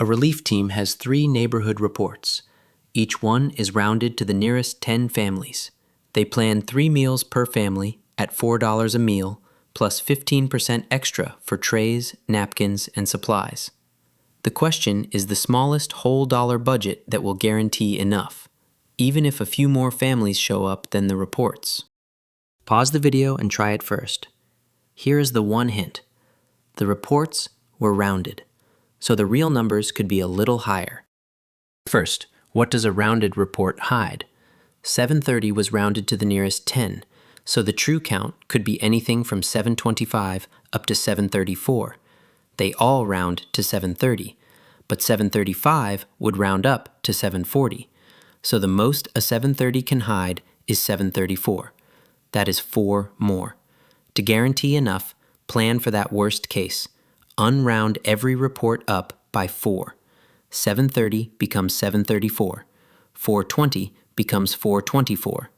A relief team has 3 neighborhood reports. Each one is rounded to the nearest 10 families. They plan 3 meals per family at $4 a meal, plus 15% extra for trays, napkins, and supplies. The question is the smallest whole dollar budget that will guarantee enough, even if a few more families show up than the reports. Pause the video and try it first. Here is the one hint. The reports were rounded, so the real numbers could be a little higher. First, what does a rounded report hide? 730 was rounded to the nearest 10, so the true count could be anything from 725 up to 734. They all round to 730, but 735 would round up to 740. So the most a 730 can hide is 734. That is 4 more. To guarantee enough, plan for that worst case. Unround every report up by 4. 730 becomes 734. 420 becomes 424.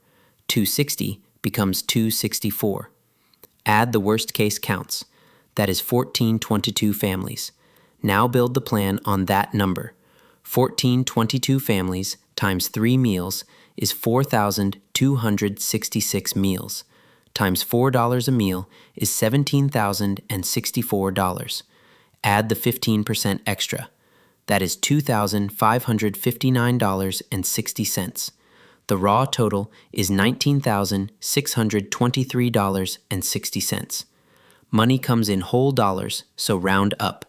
260 becomes 264. Add the worst case counts. That is 1422 families. Now build the plan on that number. 1422 families times 3 meals is 4,266 meals. Times $4 a meal is $17,064. Add the 15% extra. That is $2,559.60. The raw total is $19,623.60. Money comes in whole dollars, so round up.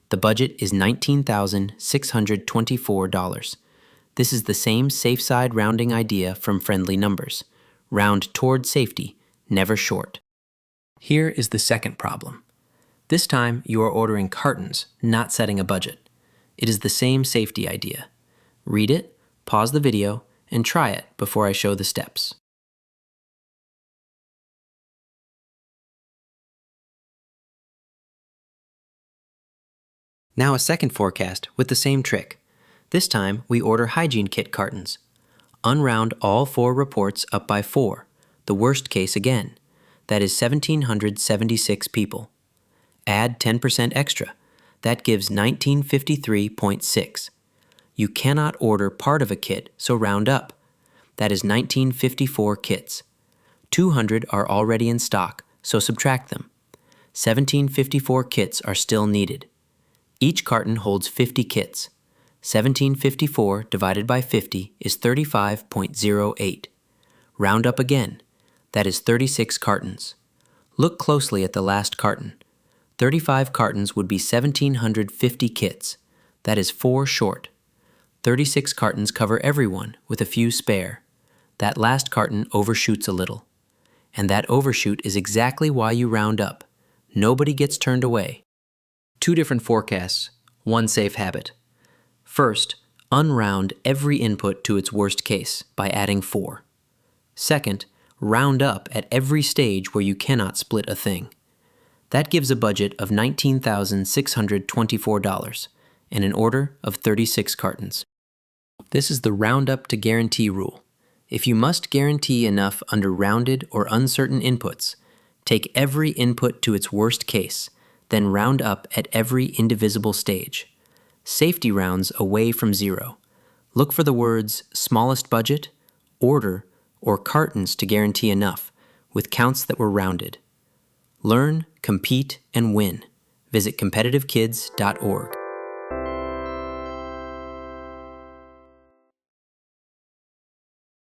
The budget is $19,624. This is the same safe side rounding idea from Friendly Numbers. Round toward safety, never short. Here is the second problem. This time you are ordering cartons, not setting a budget. It is the same safety idea. Read it, pause the video, and try it before I show the steps. Now a second forecast with the same trick. This time we order hygiene kit cartons. Unround all 4 reports up by 4, the worst case again. That is 1,776 people. Add 10% extra. That gives 1953.6. You cannot order part of a kit, so round up. That is 1954 kits. 200 are already in stock, so subtract them. 1754 kits are still needed. Each carton holds 50 kits. 1754 divided by 50 is 35.08. Round up again. That is 36 cartons. Look closely at the last carton. 35 cartons would be 1,750 kits. That is 4 short. 36 cartons cover everyone with a few spare. That last carton overshoots a little. And that overshoot is exactly why you round up. Nobody gets turned away. 2 different forecasts, 1 safe habit. First, unround every input to its worst case by adding 4. Second, round up at every stage where you cannot split a thing. That gives a budget of $19,624 and an order of 36 cartons. This is the round up to guarantee rule. If you must guarantee enough under rounded or uncertain inputs, take every input to its worst case, then round up at every indivisible stage. Safety rounds away from 0. Look for the words smallest budget, order, or cartons to guarantee enough, with counts that were rounded. Learn, compete, and win. Visit competitivekids.org.